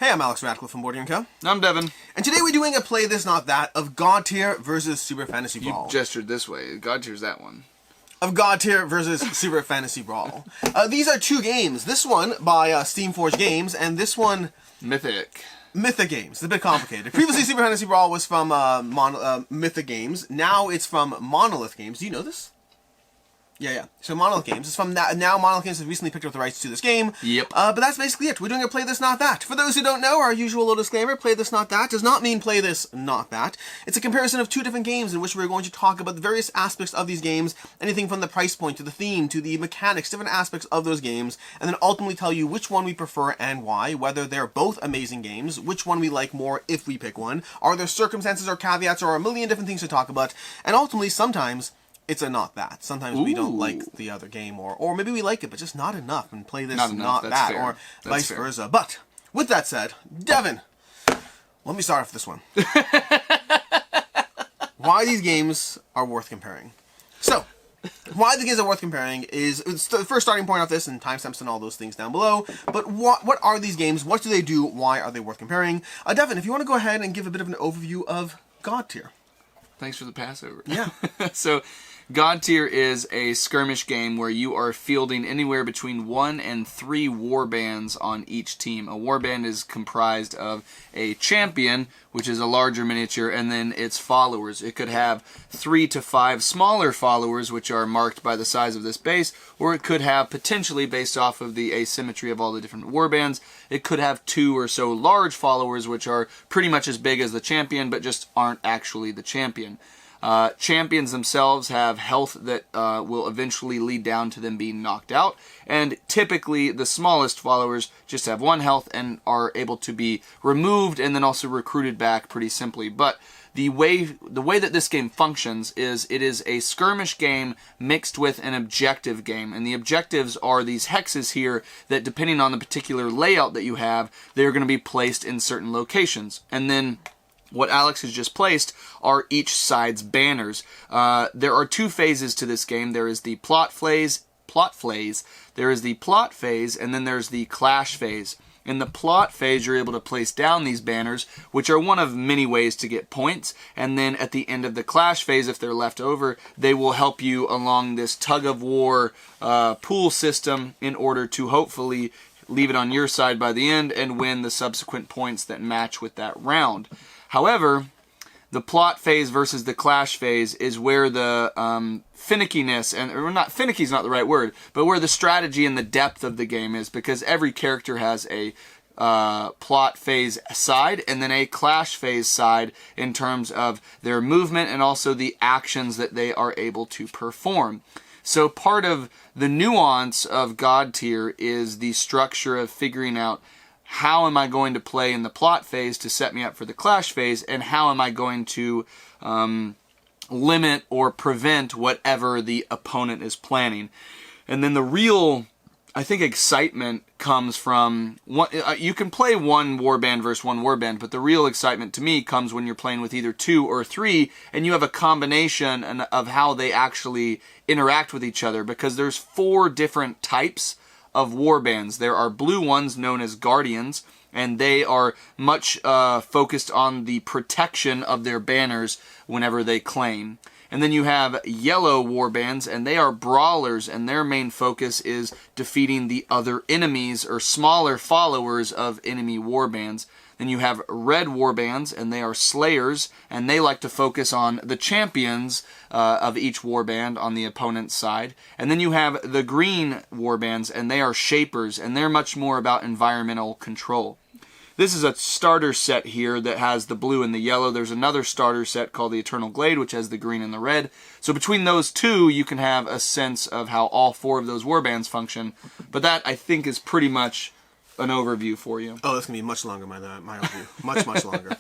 Hey, I'm Alex Radcliffe from Boarding & Co. I'm Devin. And today we're doing a Play This Not That of Godtear versus Super Fantasy Brawl. You gestured this way. Godtear's that one. Of Godtear versus Super Fantasy Brawl. These are two games. This one by Steamforged Games, and this one... Mythic Games. It's a bit complicated. Previously, Super Fantasy Brawl was from Mythic Games. Now it's from Monolith Games. Do you know this? Yeah. So Monolith Games. It's from now Monolith Games has recently picked up the rights to this game. Yep. But that's basically it. We're doing a Play This Not That. For those who don't know, our usual little disclaimer, Play This Not That does not mean Play This Not That. It's a comparison of two different games in which we're going to talk about the various aspects of these games, anything from the price point to the theme to the mechanics, different aspects of those games, and then ultimately tell you which one we prefer and why, whether they're both amazing games, which one we like more if we pick one, are there circumstances or caveats or a million different things to talk about, and ultimately sometimes it's a not that. Sometimes we don't like the other game, or maybe we like it, but just not enough, and play this not that, fair. or vice versa. But, with that said, Devin, let me start off this one. Why these games are worth comparing. So, why the games are worth comparing is, it's the first starting point of this, and timestamps and all those things down below, but what are these games, what do they do, why are they worth comparing? Devin, if you want to go ahead and give a bit of an overview of Godtear. Thanks for the passover. Yeah. So, Godtear is a skirmish game where you are fielding anywhere between 1 and 3 warbands on each team. A warband is comprised of a champion, which is a larger miniature, and then its followers. It could have 3 to 5 smaller followers, which are marked by the size of this base, or it could have, potentially based off of the asymmetry of all the different warbands, it could have 2 or so large followers, which are pretty much as big as the champion, but just aren't actually the champion. Champions themselves have health that will eventually lead down to them being knocked out, and typically the smallest followers just have 1 health and are able to be removed and then also recruited back pretty simply. But the way that this game functions is it is a skirmish game mixed with an objective game, and the objectives are these hexes here that, depending on the particular layout that you have, they're going to be placed in certain locations. And then what Alex has just placed are each side's banners. There are 2 phases to this game. There is the plot phase, there is the plot phase, and then there's the clash phase. In the plot phase, you're able to place down these banners, which are one of many ways to get points, and then at the end of the clash phase, if they're left over, they will help you along this tug-of-war pool system in order to hopefully leave it on your side by the end and win the subsequent points that match with that round. However, the plot phase versus the clash phase is where the finickiness, or not, finicky's not the right word, but where the strategy and the depth of the game is, because every character has a plot phase side and then a clash phase side in terms of their movement and also the actions that they are able to perform. So part of the nuance of Godtear is the structure of figuring out how am I going to play in the plot phase to set me up for the clash phase, and how am I going to limit or prevent whatever the opponent is planning. And then the real, I think, excitement comes from, you can play one warband versus one warband, but the real excitement to me comes when you're playing with either 2 or 3, and you have a combination of how they actually interact with each other, because there's 4 different types of warbands. There are blue ones known as guardians, and they are much focused on the protection of their banners whenever they claim. And then you have yellow warbands, and they are brawlers, and their main focus is defeating the other enemies or smaller followers of enemy warbands. Then you have red warbands, and they are slayers, and they like to focus on the champions of each warband on the opponent's side. And then you have the green warbands, and they are shapers, and they're much more about environmental control. This is a starter set here that has the blue and the yellow. There's another starter set called the Eternal Glade, which has the green and the red. So between those 2, you can have a sense of how all 4 of those warbands function. But that, I think, is pretty much an overview for you. Oh, that's going to be much longer, my overview. Much longer.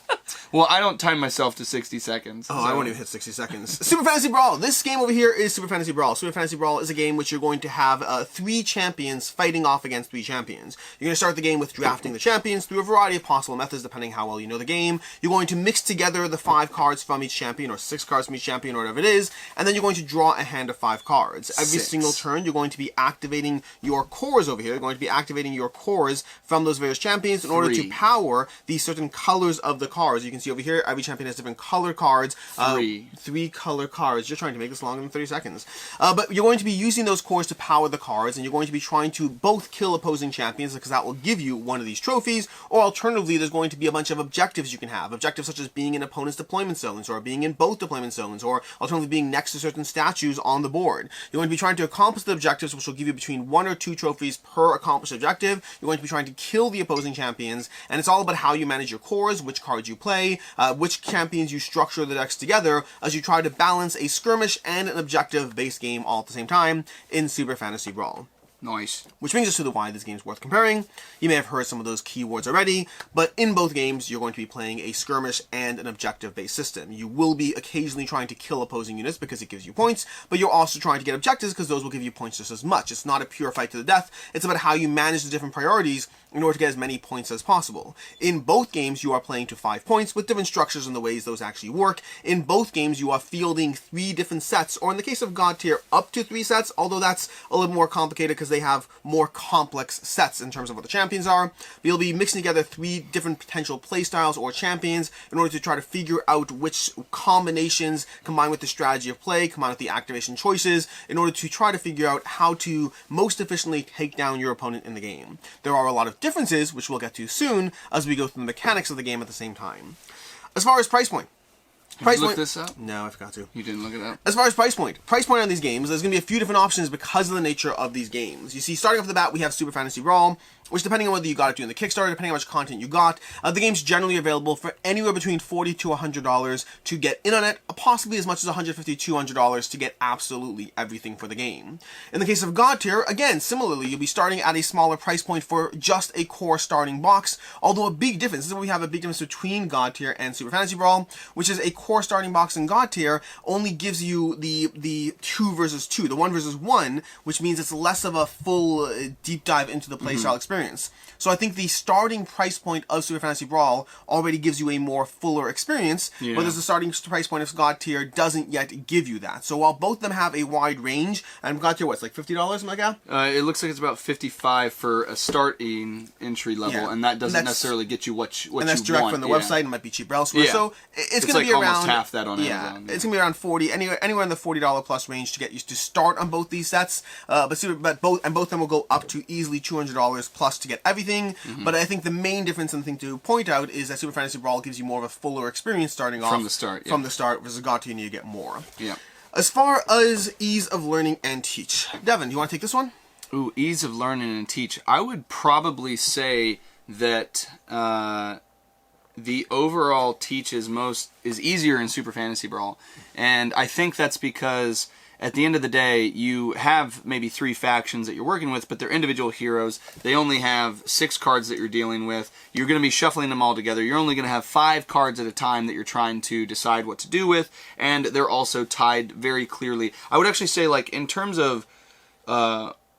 Well, I don't time myself to 60 seconds. Oh, I won't even hit 60 seconds. Super Fantasy Brawl. This game over here is Super Fantasy Brawl. Super Fantasy Brawl is a game which you're going to have 3 champions fighting off against 3 champions. You're going to start the game with drafting the champions through a variety of possible methods depending how well you know the game. You're going to mix together the 5 cards from each champion, or 6 cards from each champion, or whatever it is, and then you're going to draw a hand of 5 cards. Every single turn, you're going to be activating your cores over here. You're going to be activating your cores from those various champions in order to power these certain colors of the cards. You can see over here, every champion has different color cards. 3 color cards. You're trying to make this longer than 30 seconds. But you're going to be using those cores to power the cards, and you're going to be trying to both kill opposing champions, because that will give you one of these trophies, or alternatively, there's going to be a bunch of objectives you can have. Objectives such as being in opponent's deployment zones, or being in both deployment zones, or alternatively being next to certain statues on the board. You're going to be trying to accomplish the objectives, which will give you between 1 or 2 trophies per accomplished objective. You're going to be trying to kill the opposing champions, and it's all about how you manage your cores, which cards you play, which champions you structure the decks together, as you try to balance a skirmish and an objective-based game all at the same time in Super Fantasy Brawl. Nice. Which brings us to the why this game is worth comparing. You may have heard some of those keywords already, but in both games, you're going to be playing a skirmish and an objective-based system. You will be occasionally trying to kill opposing units because it gives you points, but you're also trying to get objectives because those will give you points just as much. It's not a pure fight to the death. It's about how you manage the different priorities in order to get as many points as possible. In both games, you are playing to 5 points with different structures and the ways those actually work. In both games, you are fielding 3 different sets, or in the case of Godtear, up to 3 sets, although that's a little more complicated because they have more complex sets in terms of what the champions are. But you'll be mixing together 3 different potential playstyles or champions in order to try to figure out which combinations combine with the strategy of play, combine with the activation choices, in order to try to figure out how to most efficiently take down your opponent in the game. There are a lot of differences, which we'll get to soon, as we go through the mechanics of the game at the same time. As far as price point. Did you look this up? No, I forgot to. You didn't look it up? As far as price point on these games, there's going to be a few different options because of the nature of these games. You see, starting off the bat, we have Super Fantasy Brawl, which, depending on whether you got it doing the Kickstarter, depending on how much content you got, the game's generally available for anywhere between $40 to $100 to get in on it, possibly as much as $150 to $200 to get absolutely everything for the game. In the case of Godtear, again, similarly, you'll be starting at a smaller price point for just a core starting box, although a big difference, this is where we have a big difference between Godtear and Super Fantasy Brawl, which is a core starting box in Godtear only gives you the 2 versus 2, the 1 versus 1, which means it's less of a full deep dive into the playstyle experience. So I think the starting price point of Super Fantasy Brawl already gives you a more fuller experience, whereas the starting price point of Godtear doesn't yet give you that. So while both of them have a wide range, and Godtear, what's like $50, something like that? It looks like it's about $55 for a starting entry level, and that doesn't necessarily get you what you want. And that's direct from the website, and might be cheaper elsewhere. Yeah. So it's going like to be around almost half that on Amazon. It's going to be around 40, anywhere in the $40 plus range to get you to start on both these sets. But both of them will go up to easily $200 plus to get everything. But I think the main difference and thing to point out is that Super Fantasy Brawl gives you more of a fuller experience starting off from the start, versus Godtear, and you get more. Yeah. As far as ease of learning and teach, Devin, do you want to take this one? Ooh, ease of learning and teach. I would probably say that the overall teach is easier in Super Fantasy Brawl, and I think that's because at the end of the day, you have maybe 3 factions that you're working with, but they're individual heroes. They only have 6 cards that you're dealing with. You're going to be shuffling them all together. You're only going to have 5 cards at a time that you're trying to decide what to do with, and they're also tied very clearly. I would actually say, like, in terms of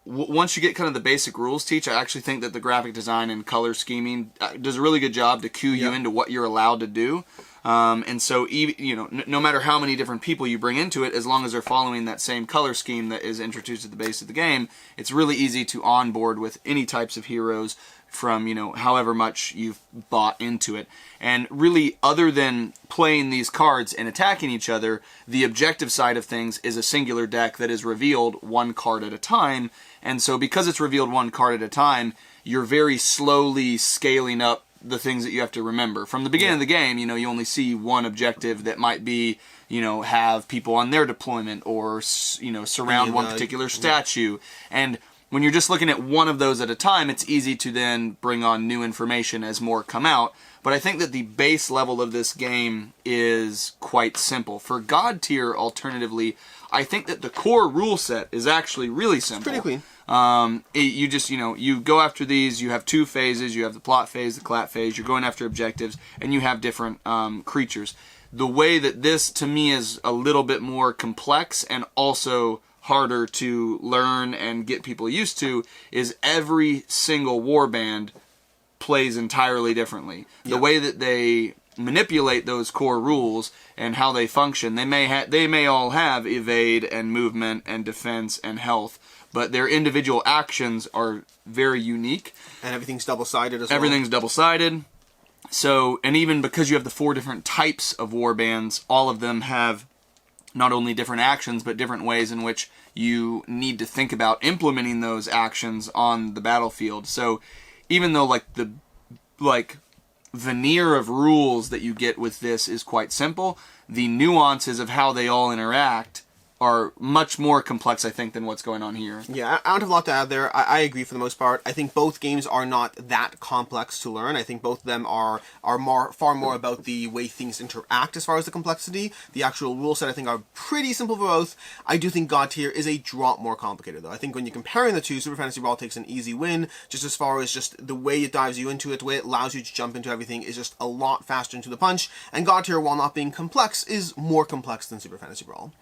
once you get kind of the basic rules teach, I actually think that the graphic design and color scheming does a really good job to cue you into what you're allowed to do. And so, no matter how many different people you bring into it, as long as they're following that same color scheme that is introduced at the base of the game, it's really easy to onboard with any types of heroes from, however much you've bought into it. And really, other than playing these cards and attacking each other, the objective side of things is a singular deck that is revealed 1 card at a time. And so, because it's revealed 1 card at a time, you're very slowly scaling up the things that you have to remember. From the beginning of the game, you only see 1 objective that might be, have people on their deployment or, surround one particular statue. And when you're just looking at one of those at a time, it's easy to then bring on new information as more come out. But I think that the base level of this game is quite simple. For Godtear, alternatively, I think that the core rule set is actually really simple. It's pretty clean. You just, you go after these, you have 2 phases, you have the plot phase, the clat phase, you're going after objectives, and you have different creatures. The way that this, to me, is a little bit more complex and also harder to learn and get people used to is every single warband plays entirely differently. The way that they manipulate those core rules and how they function, they may all have evade and movement and defense and health, but their individual actions are very unique. And everything's double-sided as well. Everything's double-sided. So, and even because you have the 4 different types of warbands, all of them have not only different actions, but different ways in which you need to think about implementing those actions on the battlefield. So, even though the veneer of rules that you get with this is quite simple, the nuances of how they all interact are much more complex, I think, than what's going on here. Yeah, I don't have a lot to add there. I agree for the most part. I think both games are not that complex to learn. I think both of them are far more about the way things interact as far as the complexity. The actual rule set, I think, are pretty simple for both. I do think Godtear is a drop more complicated, though. I think when you're comparing the two, Super Fantasy Brawl takes an easy win, just as far as just the way it dives you into it, the way it allows you to jump into everything is just a lot faster into the punch. And Godtear, while not being complex, is more complex than Super Fantasy Brawl.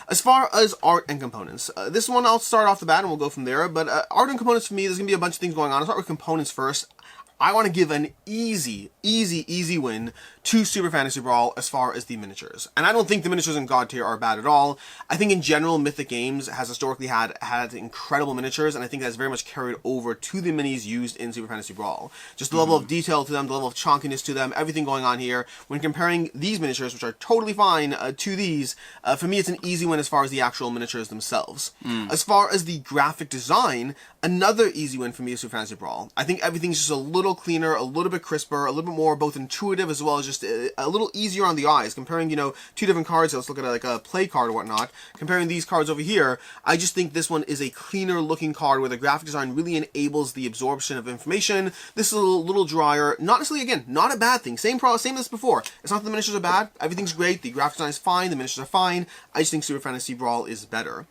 As far as art and components, this one I'll start off the bat and we'll go from there, but art and components for me, there's going to be a bunch of things going on. I'll start with components first. I want to give an easy win to Super Fantasy Brawl as far as the miniatures. And I don't think the miniatures in Godtear are bad at all. I think in general, Mythic Games has historically had incredible miniatures, and I think that's very much carried over to the minis used in Super Fantasy Brawl. Just the level of detail to them, the level of chunkiness to them, everything going on here. When comparing these miniatures, which are totally fine, to these, for me it's an easy win as far as the actual miniatures themselves. As far as the graphic design, another easy win for me is Super Fantasy Brawl. I think everything's just a little cleaner, a little bit crisper, a little bit more both intuitive as well as just a little easier on the eyes. Comparing, 2 different cards, so let's look at like a play card or whatnot. Comparing these cards over here, I just think this one is a cleaner looking card where the graphic design really enables the absorption of information. This is a little drier. Not necessarily, again, not a bad thing. Same as before. It's not that the miniatures are bad. Everything's great. The graphic design is fine. The miniatures are fine. I just think Super Fantasy Brawl is better.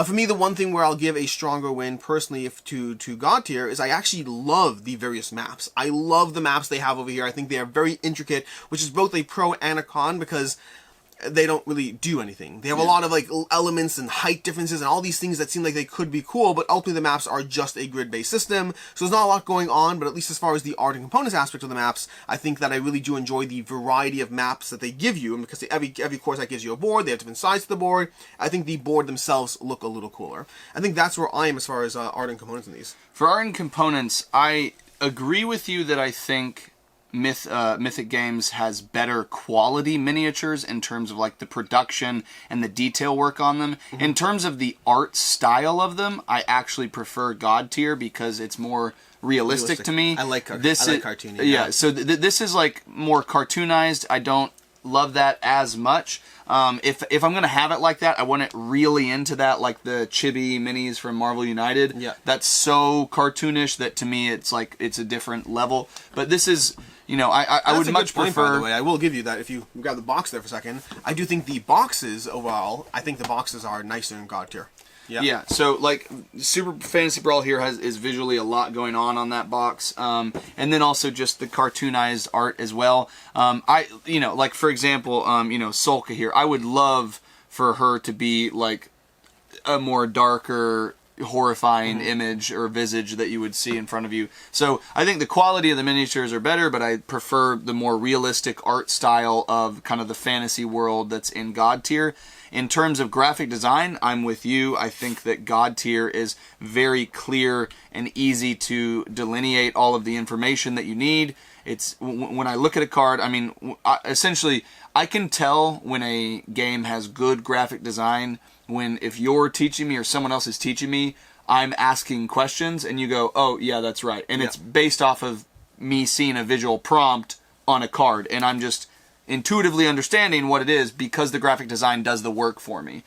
For me, the one thing where I'll give a stronger win personally to Godtear is I actually love the various maps. I love the maps they have over here. I think they are very intricate, which is both a pro and a con because they don't really do anything. They have a lot of elements and height differences and all these things that seem like they could be cool, but ultimately the maps are just a grid-based system, so there's not a lot going on, but at least as far as the art and components aspect of the maps, I think that I really do enjoy the variety of maps that they give you, and because every core set gives you a board, they have different sides to the board, I think the board themselves look a little cooler. I think that's where I am as far as art and components in these. For art and components, I agree with you that I think Mythic Games has better quality miniatures in terms of the production and the detail work on them. In terms of the art style of them, I actually prefer Godtear because it's more realistic to me. I like cartoony. Yeah, so this is more cartoonized. I don't love that as much. If I'm gonna have it like that, I want it really into that, like the chibi minis from Marvel United. Yeah, that's so cartoonish that to me it's it's a different level. But this is, I would much prefer. By the way, I will give you that if you grab the box there for a second. I do think the boxes overall, I think the boxes are nicer in Godtear. Yeah, so Super Fantasy Brawl here is visually a lot going on that box, and then also just the cartoonized art as well. For example, Solka here, I would love for her to be a more darker, horrifying image or visage that you would see in front of you. So I think the quality of the miniatures are better, but I prefer the more realistic art style of kind of the fantasy world that's in Godtear. In terms of graphic design, I'm with you. I think that Godtear is very clear and easy to delineate all of the information that you need. It's when I look at a card, essentially, I can tell when a game has good graphic design if you're teaching me or someone else is teaching me, I'm asking questions and you go, oh, yeah, that's right. And it's based off of me seeing a visual prompt on a card, and I'm just intuitively understanding what it is because the graphic design does the work for me.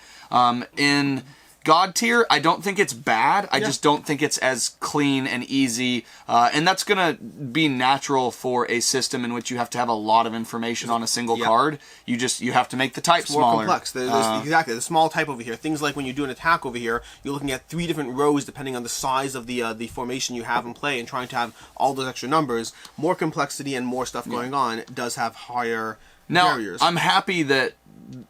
In Godtear, I don't think it's bad. I just don't think it's as clean and easy. And that's going to be natural for a system in which you have to have a lot of information on a single card. You have to make the type smaller. More complex. There's exactly. The small type over here. Things like when you do an attack over here, you're looking at 3 different rows depending on the size of the formation you have in play and trying to have all those extra numbers. More complexity and more stuff going on does have higher barriers. I'm happy that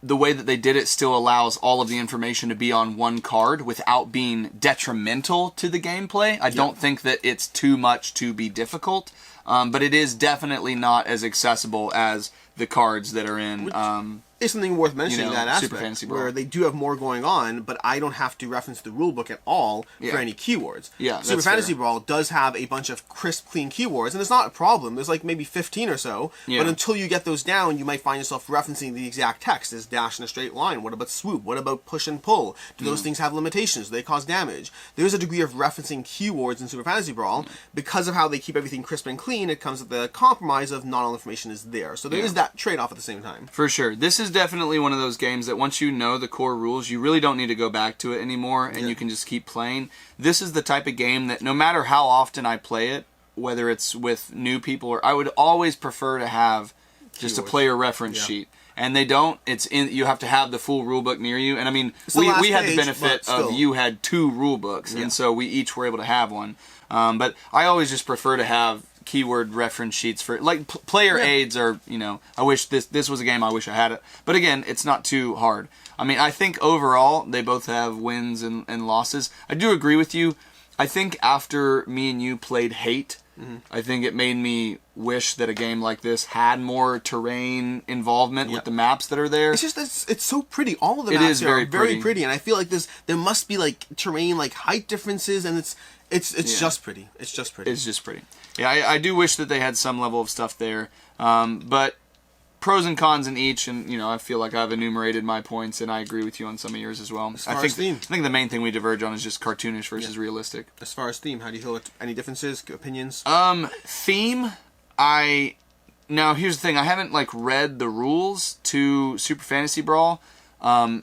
the way that they did it still allows all of the information to be on one card without being detrimental to the gameplay. I don't think that it's too much to be difficult, but it is definitely not as accessible as the cards that are in... It's something worth mentioning, that aspect, Super Fantasy Brawl, where they do have more going on, but I don't have to reference the rulebook at all for any keywords. Yeah, Super Fantasy Brawl does have a bunch of crisp, clean keywords, and it's not a problem. There's like maybe 15 or so, but until you get those down, you might find yourself referencing the exact text. Is dash in a straight line? What about swoop? What about push and pull? Do those things have limitations? Do they cause damage? There's a degree of referencing keywords in Super Fantasy Brawl. Because of how they keep everything crisp and clean, it comes with the compromise of not all information is there. So there is that trade-off at the same time. For sure. This is definitely one of those games that once you know the core rules, you really don't need to go back to it anymore, and you can just keep playing. This is the type of game that no matter how often I play it, whether it's with new people or... I would always prefer to have just a player reference sheet. And they don't. You have to have the full rulebook near you. And I mean, we had the benefit of you had 2 rulebooks, and so we each were able to have one. But I always just prefer to have keyword reference sheets for like player aids, or I wish this was a game I wish I had it. But again, it's not too hard. I mean, I think overall they both have wins and losses. I do agree with you. I think after me and you played Hate, I think it made me wish that a game like this had more terrain involvement with the maps that are there. It's just it's so pretty. All of the maps are very pretty, and I feel like there must be like terrain, like height differences, and it's just pretty. It's just pretty. It's just pretty. Yeah, I do wish that they had some level of stuff there, but pros and cons in each, and I feel like I've enumerated my points, and I agree with you on some of yours as well. As far as theme, I think the main thing we diverge on is just cartoonish versus realistic. As far as theme, how do you feel? Any differences, opinions? Theme, now here's the thing. I haven't read the rules to Super Fantasy Brawl. I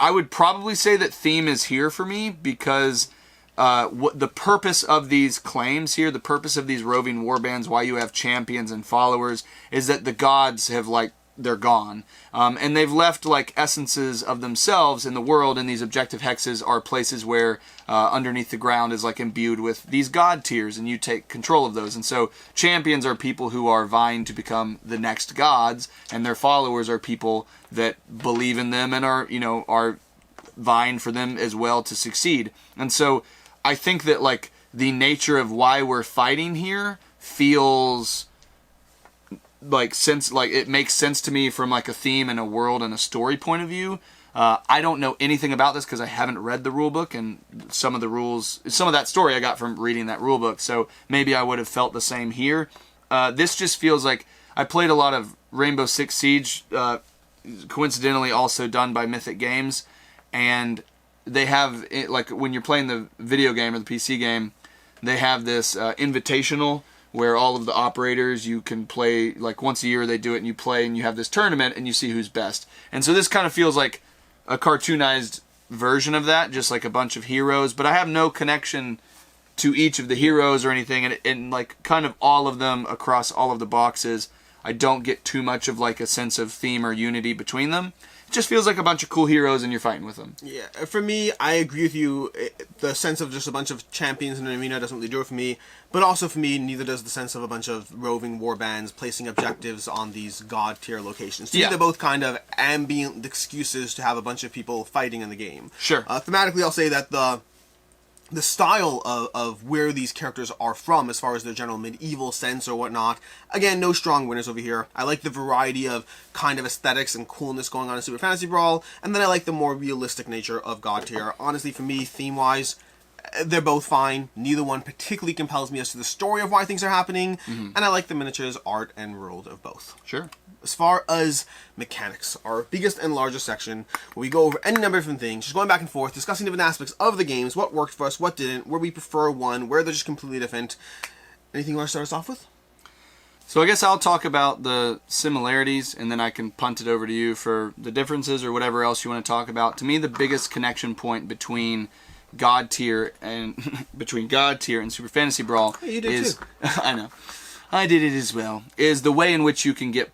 would probably say that theme is here for me because what the purpose of these claims here, the purpose of these roving warbands, why you have champions and followers, is that the gods have they're gone, and they've left essences of themselves in the world, and these objective hexes are places where underneath the ground is imbued with these god tiers, and you take control of those. And so champions are people who are vying to become the next gods, and their followers are people that believe in them and are vying for them as well to succeed. And so I think that the nature of why we're fighting here feels it makes sense to me from a theme and a world and a story point of view. I don't know anything about this because I haven't read the rulebook, and some of that story I got from reading that rulebook, so maybe I would have felt the same here. This just feels like I played a lot of Rainbow Six Siege, coincidentally also done by Mythic Games, and they have when you're playing the video game or the PC game, they have this invitational where all of the operators, you can play once a year. They do it, and you play, and you have this tournament, and you see who's best. And so this kind of feels like a cartoonized version of that, just a bunch of heroes. But I have no connection to each of the heroes or anything, and kind of all of them across all of the boxes, I don't get too much of a sense of theme or unity between them. It just feels like a bunch of cool heroes and you're fighting with them. Yeah, for me, I agree with you. The sense of just a bunch of champions in an arena doesn't really do it for me. But also for me, neither does the sense of a bunch of roving warbands placing objectives on these god tier locations. To me, they're both kind of ambient excuses to have a bunch of people fighting in the game. Sure. Thematically, I'll say that the style of where these characters are from, as far as their general medieval sense or whatnot, again, no strong winners over here. I like the variety of kind of aesthetics and coolness going on in Super Fantasy Brawl, and then I like the more realistic nature of Godtear. Honestly, for me, theme-wise, they're both fine. Neither one particularly compels me as to the story of why things are happening, and I like the miniatures, art, and world of both. Sure. As far as mechanics, our biggest and largest section, where we go over any number of different things, just going back and forth, discussing different aspects of the games, what worked for us, what didn't, where we prefer one, where they're just completely different. Anything you want to start us off with? So I guess I'll talk about the similarities, and then I can punt it over to you for the differences or whatever else you want to talk about. To me, the biggest connection point between Godtear and Super Fantasy Brawl you did is too. I know, I did it as well. Is the way in which you can get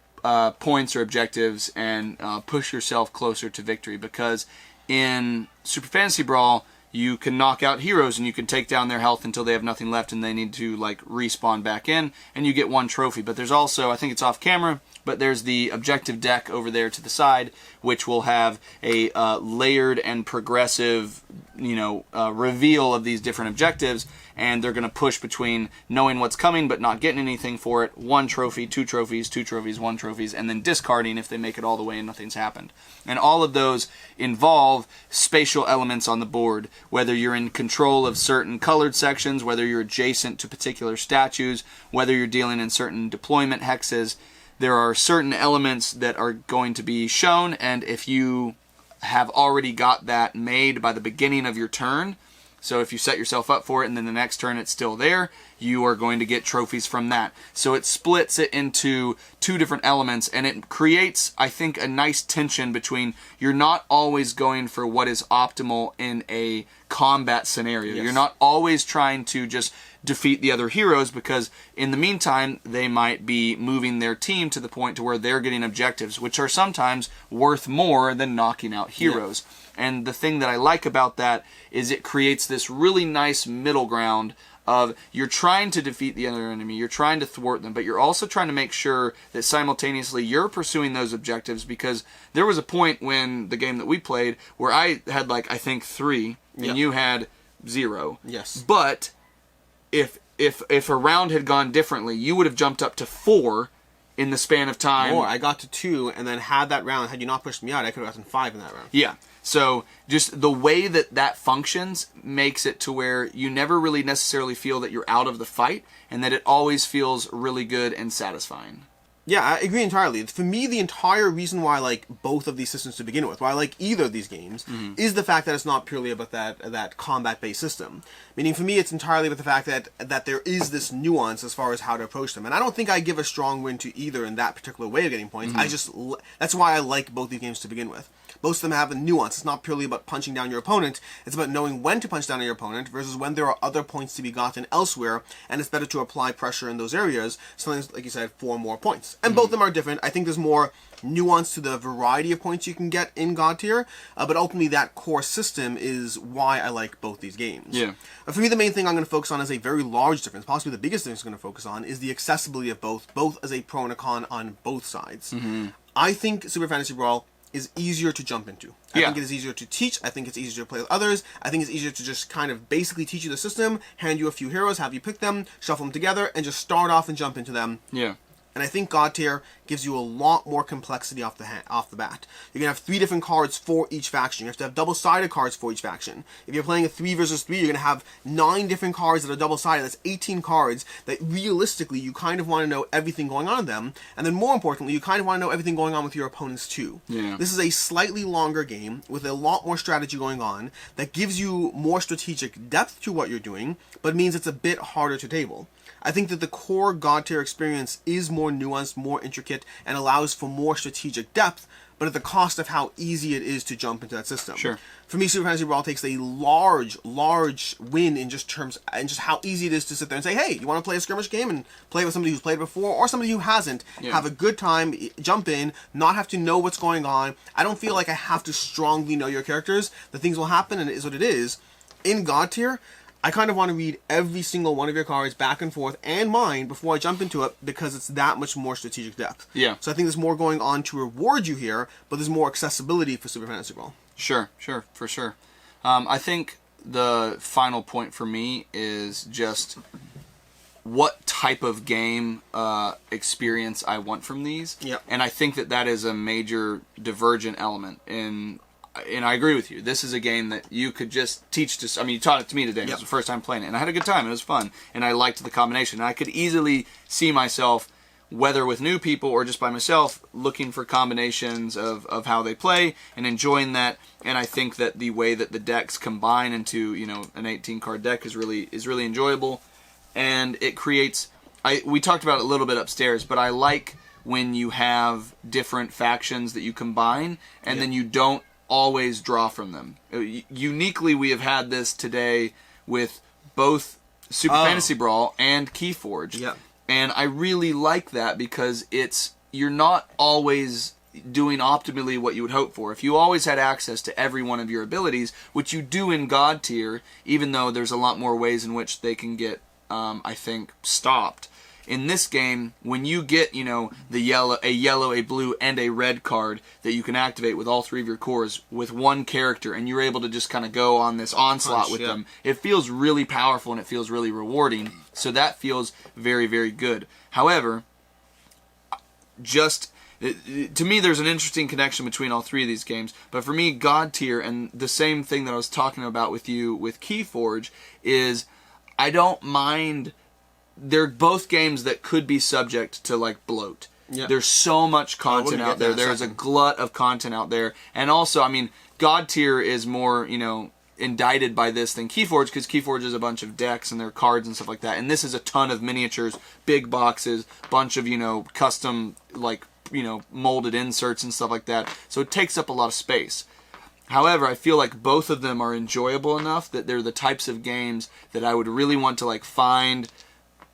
points or objectives and push yourself closer to victory. Because in Super Fantasy Brawl, you can knock out heroes and you can take down their health until they have nothing left and they need to like respawn back in, and you get one trophy. But there's also, I think it's off camera, but there's the objective deck over there to the side, which will have a layered and progressive, reveal of these different objectives, and they're going to push between knowing what's coming but not getting anything for it, one trophy, two trophies, one trophies, and then discarding if they make it all the way and nothing's happened. And all of those involve spatial elements on the board, whether you're in control of certain colored sections, whether you're adjacent to particular statues, whether you're dealing in certain deployment hexes. There are certain elements that are going to be shown, and if you have already got that made by the beginning of your turn, so if you set yourself up for it and then the next turn it's still there, you are going to get trophies from that. So it splits it into two different elements, and it creates, I think, a nice tension between you're not always going for what is optimal in a combat scenario. Yes. You're not always trying to just defeat the other heroes, because in the meantime they might be moving their team to the point to where they're getting objectives, which are sometimes worth more than knocking out heroes. Yeah. And the thing that I like about that is it creates this really nice middle ground of you're trying to defeat the other enemy, you're trying to thwart them, but you're also trying to make sure that simultaneously you're pursuing those objectives, because there was a point when the game that we played where I had I think 3 and you had 0. Yes. But if a round had gone differently, you would have jumped up to 4 in the span of time. Or I got to 2, and then had you not pushed me out, I could have gotten 5 in that round. Yeah. So just the way that functions makes it to where you never really necessarily feel that you're out of the fight, and that it always feels really good and satisfying. Yeah, I agree entirely. For me, the entire reason why I like both of these systems to begin with, why I like either of these games, is the fact that it's not purely about that combat-based system. Meaning, for me, it's entirely about the fact that there is this nuance as far as how to approach them. And I don't think I give a strong win to either in that particular way of getting points. That's why I like both these games to begin with. Both of them have a nuance. It's not purely about punching down your opponent. It's about knowing when to punch down on your opponent versus when there are other points to be gotten elsewhere, and it's better to apply pressure in those areas, sometimes, like you said, for more points. And both of them are different. I think there's more nuance to the variety of points you can get in Godtear, but ultimately that core system is why I like both these games. Yeah. For me, the main thing I'm going to focus on is a very large difference, possibly the biggest difference I'm going to focus on, is the accessibility of both as a pro and a con on both sides. I think Super Fantasy Brawl is easier to jump into. I think it is easier to teach. I think it's easier to play with others. I think it's easier to just kind of basically teach you the system, hand you a few heroes, have you pick them, shuffle them together, and just start off and jump into them. Yeah. And I think Godtear gives you a lot more complexity off the bat. You're going to have 3 different cards for each faction. You have to have double-sided cards for each faction. If you're playing a 3 versus 3, you're going to have 9 different cards that are double-sided. That's 18 cards that realistically you kind of want to know everything going on in them. And then more importantly, you kind of want to know everything going on with your opponents too. Yeah. This is a slightly longer game with a lot more strategy going on that gives you more strategic depth to what you're doing, but means it's a bit harder to table. I think that the core Godtear experience is more nuanced, more intricate, and allows for more strategic depth, but at the cost of how easy it is to jump into that system. Sure. For me, Super Fantasy Brawl takes a large win in just how easy it is to sit there and say, hey, you want to play a skirmish game and play with somebody who's played before or somebody who hasn't, have a good time, jump in, not have to know what's going on. I don't feel like I have to strongly know your characters. The things will happen and it is what it is. In Godtear, I kind of want to read every single one of your cards back and forth and mine before I jump into it, because it's that much more strategic depth. Yeah. So I think there's more going on to reward you here, but there's more accessibility for Super Fantasy Brawl. Sure, for sure. I think the final point for me is just what type of game experience I want from these. Yep. And I think that is a major divergent element and I agree with you. This is a game that you could just teach to... I mean, you taught it to me today. It was the first time playing it. And I had a good time. It was fun. And I liked the combination. And I could easily see myself, whether with new people or just by myself, looking for combinations of how they play and enjoying that. And I think that the way that the decks combine into, an 18-card deck is really enjoyable. And it creates we talked about it a little bit upstairs, but I like when you have different factions that you combine, and then you don't always draw from them. Uniquely, we have had this today with both Super Fantasy Brawl and Keyforge. Yeah. And I really like that because you're not always doing optimally what you would hope for. If you always had access to every one of your abilities, which you do in Godtear, even though there's a lot more ways in which they can get, I think, stopped. In this game, when you get, a yellow, a blue, and a red card that you can activate with all 3 of your cores with one character, and you're able to just kind of go on this onslaught with them, it feels really powerful and it feels really rewarding. So that feels very, very good. However, to me, there's an interesting connection between all 3 of these games. But for me, Godtear, and the same thing that I was talking about with you with Keyforge, is I don't mind. They're both games that could be subject to like bloat. Yeah. There's so much content out there. There's a glut of content out there. And also, I mean, Godtear is more, indicted by this than Keyforge, because Keyforge is a bunch of decks and their cards and stuff like that. And this is a ton of miniatures, big boxes, bunch of, custom, molded inserts and stuff like that. So it takes up a lot of space. However, I feel like both of them are enjoyable enough that they're the types of games that I would really want to find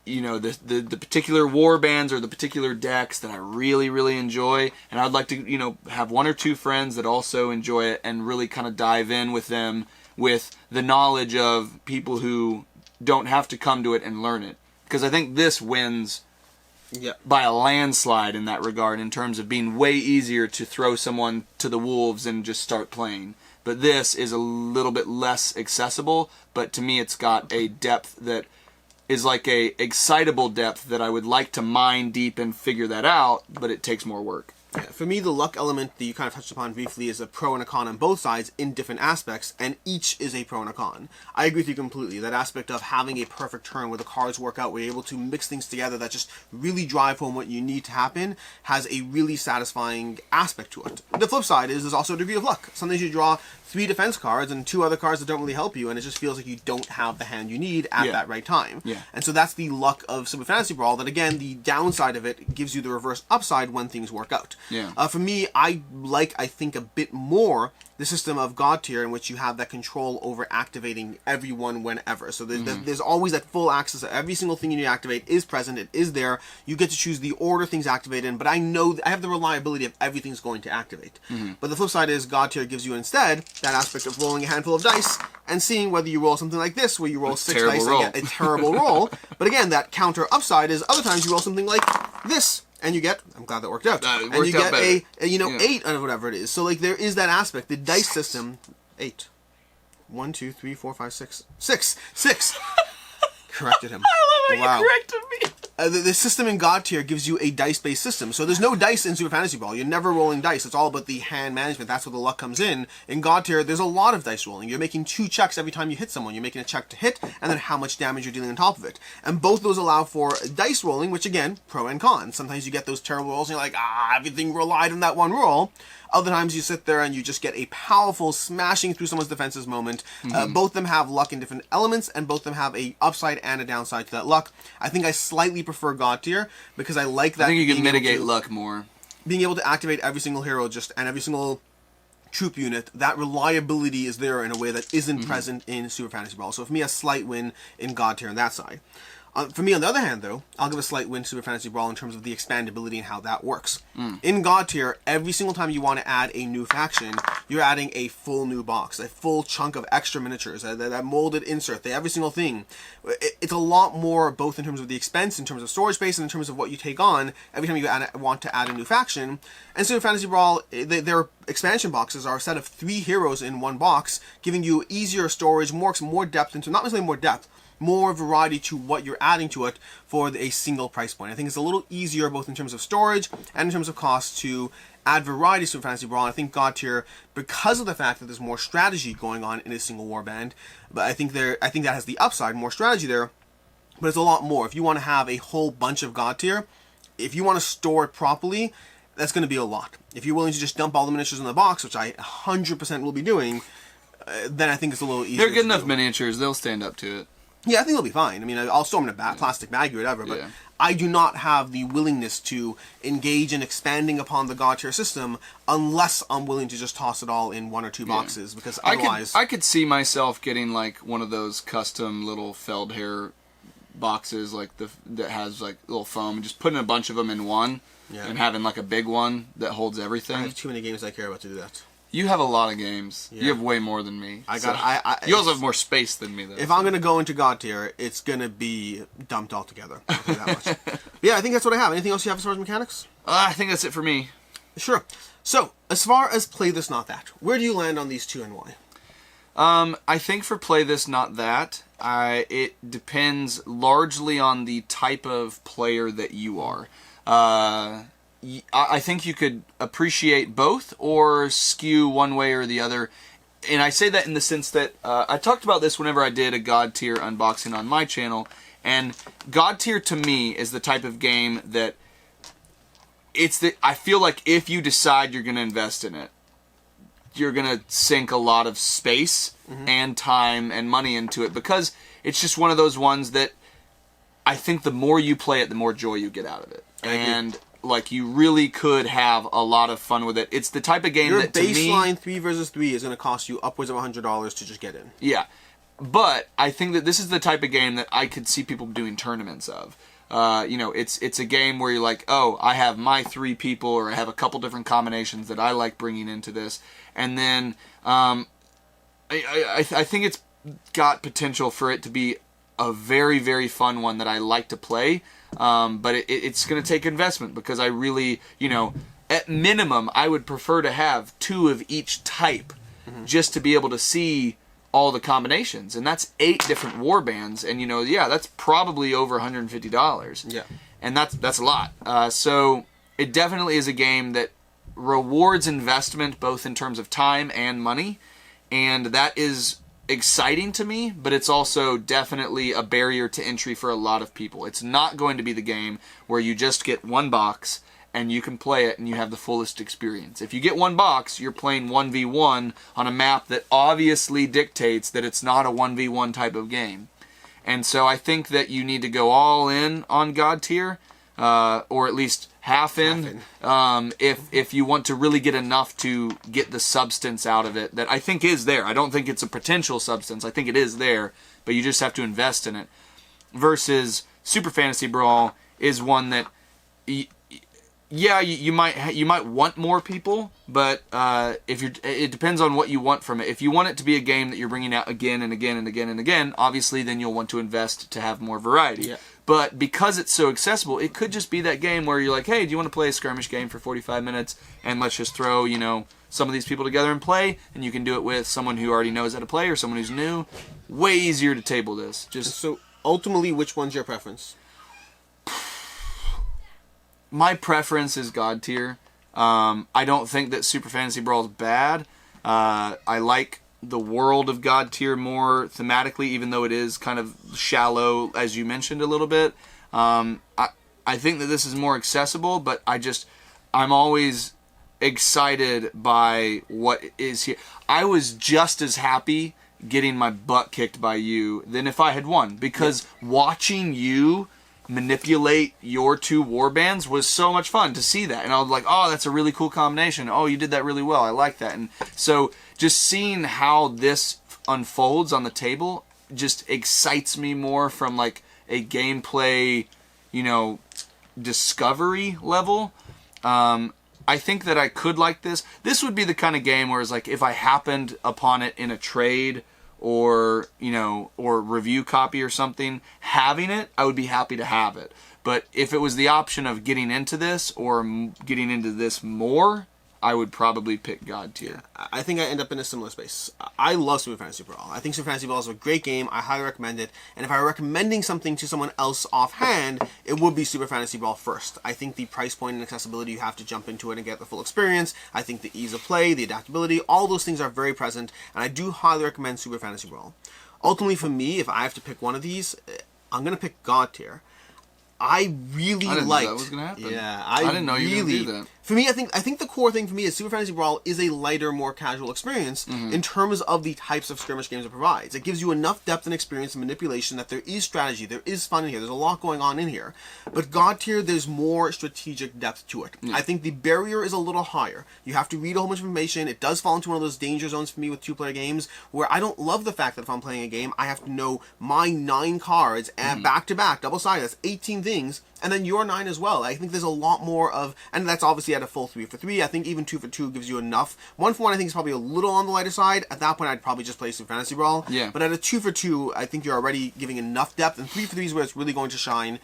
the particular warbands or the particular decks that I really, really enjoy, and I'd like to, have 1 or 2 friends that also enjoy it and really kind of dive in with them with the knowledge of people who don't have to come to it and learn it. Because I think this wins by a landslide in that regard, in terms of being way easier to throw someone to the wolves and just start playing. But this is a little bit less accessible, but to me it's got a depth that is like a excitable depth that I would like to mine deep and figure that out, but it takes more work. Yeah, for me, the luck element that you kind of touched upon briefly is a pro and a con on both sides in different aspects, and each is a pro and a con. I agree with you completely. That aspect of having a perfect turn where the cards work out, where you're able to mix things together that just really drive home what you need to happen, has a really satisfying aspect to it. The flip side is there's also a degree of luck. Sometimes you draw 3 defense cards and 2 other cards that don't really help you, and it just feels like you don't have the hand you need at that right time. Yeah. And so that's the luck of Super Fantasy Brawl, that again, the downside of it gives you the reverse upside when things work out. Yeah. For me, I think a bit more the system of Godtear, in which you have that control over activating everyone whenever. So there's always that full access. Every single thing you need to activate is present. It is there. You get to choose the order things activate in, but I know I have the reliability of everything's going to activate. But the flip side is Godtear gives you instead that aspect of rolling a handful of dice and seeing whether you roll something like this, where you roll 6 dice and get a terrible roll. But again, that counter upside is other times you roll something like this, and you get, I'm glad that worked out, and you get a 8 out of whatever it is. So there is that aspect. The dice system, 8. 1, 2, 3, 4, 5, 6. 6. Corrected him. I love how you corrected me. The system in Godtear gives you a dice-based system. So there's no dice in Super Fantasy Brawl. You're never rolling dice. It's all about the hand management. That's where the luck comes in. In Godtear, there's a lot of dice rolling. You're making 2 checks every time you hit someone. You're making a check to hit, and then how much damage you're dealing on top of it. And both those allow for dice rolling, which again, pro and con. Sometimes you get those terrible rolls, and you're like, everything relied on that one roll. Other times you sit there and you just get a powerful smashing through someone's defenses moment. Both of them have luck in different elements, and both of them have a upside and a downside to that luck. I think I slightly prefer Godtear because I like that. I think you can mitigate luck more. Being able to activate every single hero and every single troop unit, that reliability is there in a way that isn't present in Super Fantasy Brawl. So for me, a slight win in Godtear on that side. For me, on the other hand, though, I'll give a slight win to Super Fantasy Brawl in terms of the expandability and how that works. In Godtear, every single time you want to add a new faction, you're adding a full new box, a full chunk of extra miniatures, that molded insert, every single thing. It's a lot more, both in terms of the expense, in terms of storage space, and in terms of what you take on every time you want to add a new faction. And Super Fantasy Brawl, their expansion boxes are a set of 3 heroes in one box, giving you easier storage, more depth into, not necessarily more depth, more variety to what you're adding to it for a single price point. I think it's a little easier both in terms of storage and in terms of cost to add variety to Fantasy Brawl. And I think Godtear, because of the fact that there's more strategy going on in a single warband, but I think that has the upside, more strategy there, but it's a lot more. If you want to have a whole bunch of Godtear, if you want to store it properly, that's going to be a lot. If you're willing to just dump all the miniatures in the box, which I 100% will be doing, then I think it's a little easier. They're good enough miniatures. They'll stand up to it. Yeah, I think they'll be fine. I mean, I'll store them in a plastic bag or whatever, but I do not have the willingness to engage in expanding upon the Godtear system unless I'm willing to just toss it all in 1 or 2 boxes, because otherwise... I could see myself getting, like, one of those custom little Feldherr boxes, like, that has, like, little foam, and just putting a bunch of them in one, and having, like, a big one that holds everything. I have too many games I care about to do that. You have a lot of games. Yeah. You have way more than me. You also have more space than me, though. If I'm going to go into Godtear, it's going to be dumped altogether. I'll tell you that much. Yeah, I think that's what I have. Anything else you have as far as mechanics? I think that's it for me. Sure. So, as far as Play This Not That, where do you land on these two and why? I think for Play This Not That, it depends largely on the type of player that you are. I think you could appreciate both or skew one way or the other. And I say that in the sense that I talked about this whenever I did a Godtear unboxing on my channel. And Godtear to me is the type of game that I feel like if you decide you're going to invest in it, you're going to sink a lot of space and time and money into it, because it's just one of those ones that I think the more you play it, the more joy you get out of it. And like, you really could have a lot of fun with it. It's the type of game that, to me... Your baseline 3 versus 3 is going to cost you upwards of $100 to just get in. Yeah. But I think that this is the type of game that I could see people doing tournaments of. You know, it's a game where you're like, oh, I have my 3 people, or I have a couple different combinations that I like bringing into this. And then I think it's got potential for it to be a very, very fun one that I like to play. But it's going to take investment, because I really, you know, at minimum, I would prefer to have 2 of each type just to be able to see all the combinations. And that's 8 different warbands. And, you know, yeah, that's probably over $150. Yeah. And that's a lot. So it definitely is a game that rewards investment, both in terms of time and money. And that is exciting to me, but it's also definitely a barrier to entry for a lot of people. It's not going to be the game where you just get 1 box and you can play it and you have the fullest experience. If you get 1 box, you're playing 1v1 on a map that obviously dictates that it's not a 1v1 type of game. And so I think that you need to go all in on Godtear, or at least half in, if you want to really get enough to get the substance out of it that I think is there. I don't think it's a potential substance. I think it is there, but you just have to invest in it. Versus Super Fantasy Brawl is one that, you might want more people, but it depends on what you want from it. If you want it to be a game that you're bringing out again and again and again and again, obviously then you'll want to invest to have more variety. Yeah. But because it's so accessible, it could just be that game where you're like, hey, do you want to play a skirmish game for 45 minutes? And let's just throw, you know, some of these people together and play. And you can do it with someone who already knows how to play or someone who's new. Way easier to table this. So ultimately, which one's your preference? My preference is Godtear. I don't think that Super Fantasy Brawl is bad. I like the world of Godtear more thematically, even though it is kind of shallow, as you mentioned a little bit. I think that this is more accessible, but I'm always excited by what is here. I was just as happy getting my butt kicked by you than if I had won, because watching you manipulate your 2 warbands was so much fun to see that. And I was like, oh, that's a really cool combination. Oh, you did that really well. I like that. And so just seeing how this unfolds on the table just excites me more from like a gameplay, you know, discovery level. I think that I could like this. This would be the kind of game where it's like, if I happened upon it in a trade or, you know, or review copy or something, having it, I would be happy to have it. But if it was the option of getting into this or getting into this more, I would probably pick Godtear. I think I end up in a similar space. I love Super Fantasy Brawl. I think Super Fantasy Brawl is a great game. I highly recommend it. And if I were recommending something to someone else offhand, it would be Super Fantasy Brawl first. I think the price point and accessibility, you have to jump into it and get the full experience. I think the ease of play, the adaptability, all those things are very present. And I do highly recommend Super Fantasy Brawl. Ultimately, for me, if I have to pick one of these, I'm going to pick Godtear. I really liked... that was going to happen. Yeah, I didn't know you were going to do that. For me, I think the core thing for me is Super Fantasy Brawl is a lighter, more casual experience in terms of the types of skirmish games it provides. It gives you enough depth and experience and manipulation that there is strategy, there is fun in here, there's a lot going on in here. But Godtear, there's more strategic depth to it. I think the barrier is a little higher. You have to read a whole bunch of information. It does fall into one of those danger zones for me with two-player games where I don't love the fact that if I'm playing a game, I have to know my 9 cards and back-to-back, double-sided, that's 18 things, and then your 9 as well. I think there's a lot more of, and that's obviously at a full 3 for 3. I think even 2 for 2 gives you enough. 1 for 1 I think is probably a little on the lighter side. At that point I'd probably just play Super Fantasy Brawl. Yeah. But at a 2 for 2, I think you're already giving enough depth, and 3 for 3 is where it's really going to shine.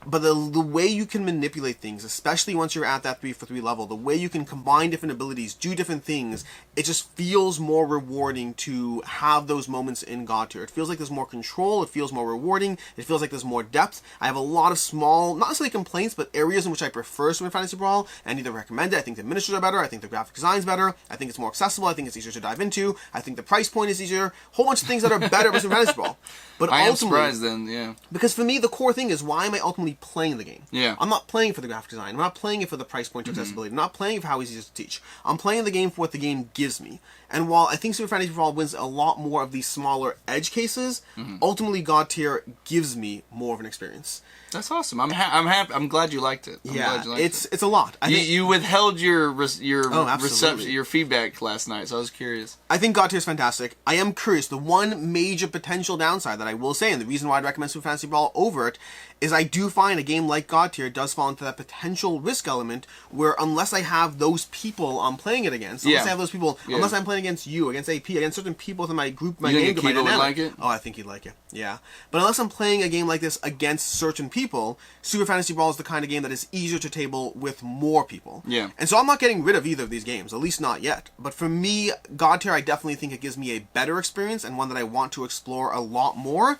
But the way you can manipulate things, especially once you're at that 3 for 3 level, the way you can combine different abilities, do different things, it just feels more rewarding to have those moments in Godtear. It feels like there's more control, it feels more rewarding, it feels like there's more depth. I have a lot of small, not necessarily complaints, but areas in which I prefer Super Fantasy Brawl, and either recommend it. I think the administrators are better, I think the graphic design's better, I think it's more accessible, I think it's easier to dive into, I think the price point is easier, whole bunch of things that are better with Super Fantasy Brawl. But I am ultimately, surprised then, yeah. because for me, the core thing is, why am I ultimately playing the game? Yeah. I'm not playing for the graphic design. I'm not playing it for the price point to accessibility. I'm not playing it for how easy it is to teach. I'm playing the game for what the game gives me. And while I think Super Fantasy Brawl wins a lot more of these smaller edge cases, ultimately Godtear gives me more of an experience. That's awesome. I'm happy. I'm glad you liked it. It's a lot. You withheld your absolutely. reception, your feedback last night, so I was curious. I think Godtear is fantastic. I am curious. The one major potential downside that I will say, and the reason why I'd recommend Super Fantasy Brawl over it, is I do find a game like Godtear does fall into that potential risk element where unless I have those people I'm playing it against, unless I have those people, unless I'm playing against you, against AP, against certain people within my group, my game group, my dynamic. Like it? Oh, I think he'd like it. Yeah. But unless I'm playing a game like this against certain people, Super Fantasy Brawl is the kind of game that is easier to table with more people. Yeah. And so I'm not getting rid of either of these games, at least not yet. But for me, Godtear, I definitely think it gives me a better experience and one that I want to explore a lot more,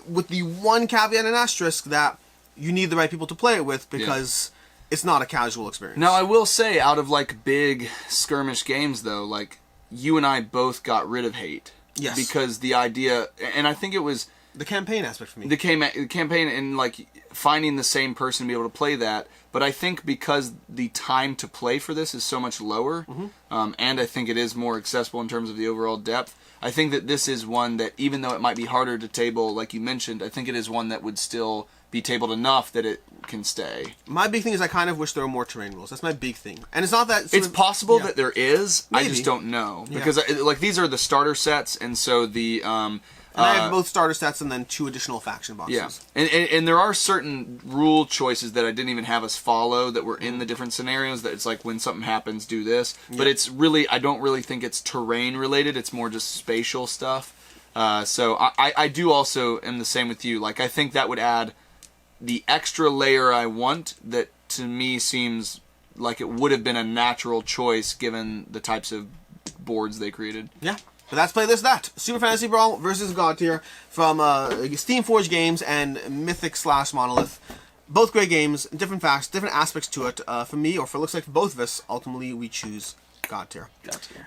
with the one caveat and asterisk that you need the right people to play it with, because it's not a casual experience. Now, I will say, out of like big skirmish games, though, like you and I both got rid of hate. Yes. Because the idea, and I think it was the campaign aspect for me. The campaign and like finding the same person to be able to play that. But I think because the time to play for this is so much lower, and I think it is more accessible in terms of the overall depth, I think that this is one that, even though it might be harder to table, like you mentioned, I think it is one that would still be tabled enough that it can stay. My big thing is I kind of wish there were more terrain rules. That's my big thing. And it's not that... It's possible that there is. Maybe. I just don't know. Because like these are the starter sets, and so the... and I have both starter sets and then 2 additional faction boxes. Yeah. And there are certain rule choices that I didn't even have us follow that were in the different scenarios, that it's like when something happens, do this. But it's really... I don't really think it's terrain related. It's more just spatial stuff. So I do also am the same with you. Like, I think that would add the extra layer I want, that to me seems like it would have been a natural choice given the types of boards they created. Yeah. But that's Play This That. Super Fantasy Brawl versus Godtear from Steamforged Games and Mythic/Monolith. Both great games, different facts, different aspects to it. For me, or for looks like for both of us, ultimately we choose Godtear.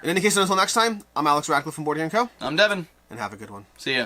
In any case, until next time, I'm Alex Radcliffe from Board Game Co. I'm Devin. And have a good one. See ya.